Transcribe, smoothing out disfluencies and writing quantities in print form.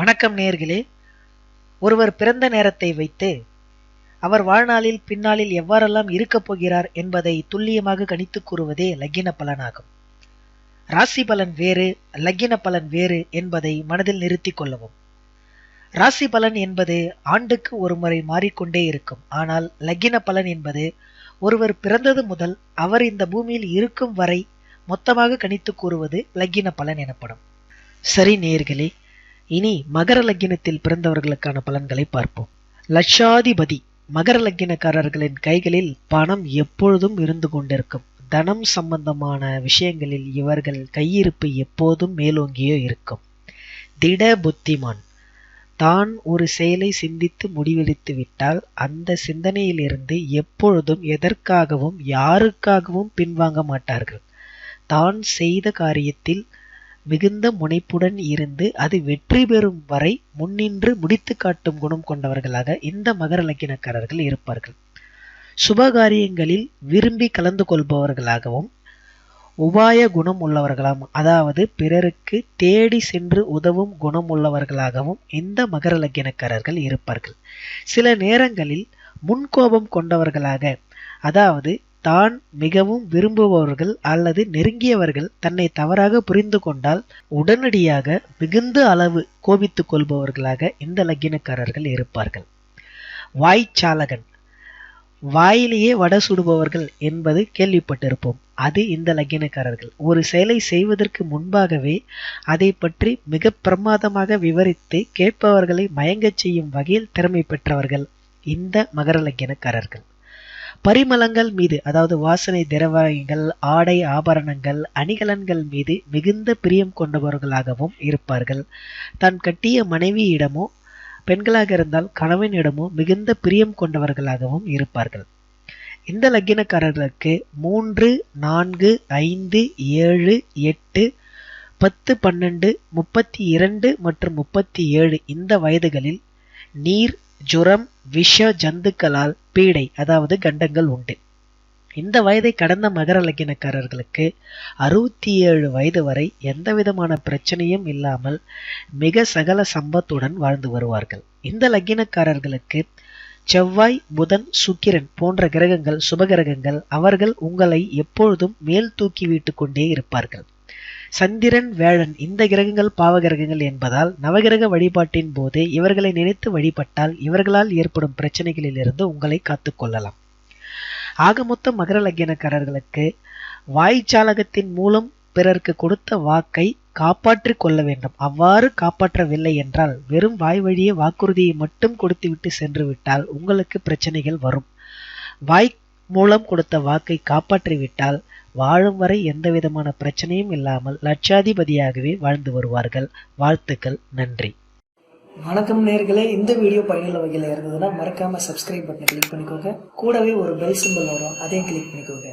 வணக்கம் நேயர்களே. ஒருவர் பிறந்த நேரத்தை வைத்து அவர் வாழ்நாளில் பின்னாளில் எவ்வாறெல்லாம் இருக்கப் போகிறார் என்பதை துல்லியமாக கணித்து கூறுவதே லக்கின பலனாகும். ராசி பலன் வேறு, லக்கின பலன் வேறு என்பதை மனதில் நிறுத்திக் கொள்ளவும். ராசி பலன் என்பது ஆண்டுக்கு ஒரு முறை மாறிக்கொண்டே இருக்கும். ஆனால் லக்கின பலன் என்பது ஒருவர் பிறந்தது முதல் அவர் இந்த பூமியில் இருக்கும் வரை மொத்தமாக கணித்து கூறுவது லக்கின பலன் எனப்படும். சரி நேயர்களே, இனி மகர லக்கினத்தில் பிறந்தவர்களுக்கான பலன்களை பார்ப்போம். லட்சாதிபதி மகர லக்கினக்காரர்களின் கைகளில் பணம் எப்பொழுதும் இருந்து கொண்டிருக்கும். தனம் சம்பந்தமான விஷயங்களில் இவர்கள் கையிருப்பு எப்போதும் மேலோங்கியோ இருக்கும். திட புத்திமான். தான் ஒரு செயலை சிந்தித்து முடிவெடுத்து விட்டால் அந்த சிந்தனையிலிருந்து எப்பொழுதும் எதற்காகவும் யாருக்காகவும் பின்வாங்க மாட்டார்கள். தான் செய்த காரியத்தில் மிகுந்த முனைப்புடன் இருந்து அது வெற்றி பெறும் வரை முன்னின்று முடித்து காட்டும் குணம் கொண்டவர்களாக இந்த மகர லக்கினக்காரர்கள் இருப்பார்கள். சுபகாரியங்களில் விரும்பி கலந்து கொள்பவர்களாகவும் உபாய குணம் உள்ளவர்களாகவும், அதாவது பிறருக்கு தேடி சென்று உதவும் குணம் உள்ளவர்களாகவும் இந்த மகர லக்கினக்காரர்கள் இருப்பார்கள். சில நேரங்களில் முன்கோபம் கொண்டவர்களாக, அதாவது தான் மிகவும் விரும்புபவர்கள் அல்லது நெருங்கியவர்கள் தன்னை தவறாக புரிந்து கொண்டால் உடனடியாக மிகுந்த அளவு கோபித்துக் கொள்பவர்களாக இந்த லக்கினக்காரர்கள் இருப்பார்கள். வாய்ச்சாலகன். வாயிலேயே வடை சுடுபவர்கள் என்பது கேள்விப்பட்டிருப்போம். அது இந்த லக்கினக்காரர்கள். ஒரு செயலை செய்வதற்கு முன்பாகவே அதை பற்றி மிக பிரமாதமாக விவரித்து கேட்பவர்களை மயங்கச் செய்யும் வகையில் திறமை பெற்றவர்கள் இந்த மகர லக்கினக்காரர்கள். பரிமளங்கள் மீது, அதாவது வாசனை திரவியங்கள், ஆடை ஆபரணங்கள், அணிகலன்கள் மீது மிகுந்த பிரியம் கொண்டவர்களாகவும் இருப்பார்கள். தான் கட்டிய மனைவியிடமோ, பெண்களாக இருந்தால் கணவனிடமோ மிகுந்த பிரியம் கொண்டவர்களாகவும் இருப்பார்கள். இந்த லக்கினக்காரர்களுக்கு 3, 4, 5, 7, 8, 10, 12, 32 மற்றும் 37 இந்த வயதுகளில் நீர், ஜுரம், விஷ ஜந்துக்களால் பீடை, அதாவது கண்டங்கள் உண்டு. இந்த வயதை கடந்த மகர லக்கினக்காரர்களுக்கு 67 வயது வரை எந்த விதமான பிரச்சனையும் இல்லாமல் மிக சகல சம்பத்துடன் வாழ்ந்து வருவார்கள். இந்த லக்கினக்காரர்களுக்கு செவ்வாய், புதன், சுக்கிரன் போன்ற கிரகங்கள் சுபகிரகங்கள். அவர்கள் உங்களை எப்பொழுதும் மேல் தூக்கி விட்டு கொண்டே இருப்பார்கள். சந்திரன், வேழன் இந்த கிரகங்கள் பாவகிரகங்கள் என்பதால் நவகிரக வழிபாட்டின் போது இவர்களை நினைத்து வழிபட்டால் இவர்களால் ஏற்படும் பிரச்சனைகளில் இருந்து உங்களை காத்துக்கொள்ளலாம். ஆகமொத்த மகர லக்கினக்காரர்களுக்கு வாய்ச்சாலகத்தின் மூலம் பிறருக்கு கொடுத்த வாக்கை காப்பாற்றி கொள்ள வேண்டும். அவ்வாறு காப்பாற்றவில்லை என்றால் வெறும் வாய் வழியே வாக்குறுதியை மட்டும் கொடுத்துவிட்டு சென்று விட்டால் உங்களுக்கு பிரச்சனைகள் வரும். வாய் மூலம் கொடுத்த வாக்கை காப்பாற்றிவிட்டால் வாழும் வரை எந்த விதமான பிரச்சனையும் இல்லாமல் லட்சாதிபதியாகவே வாழ்ந்து வருவார்கள். வாழ்த்துக்கள். நன்றி. வணக்கம் நேயர்களே. இந்த வீடியோ பயனுள்ள வகையில் இருந்ததுன்னா மறக்காம சப்ஸ்கிரைப் பட்டனை கிளிக் பண்ணிக்கோங்க. கூடவே ஒரு பெல் சிம்பல் வரும், அதையும் கிளிக் பண்ணிக்கோங்க.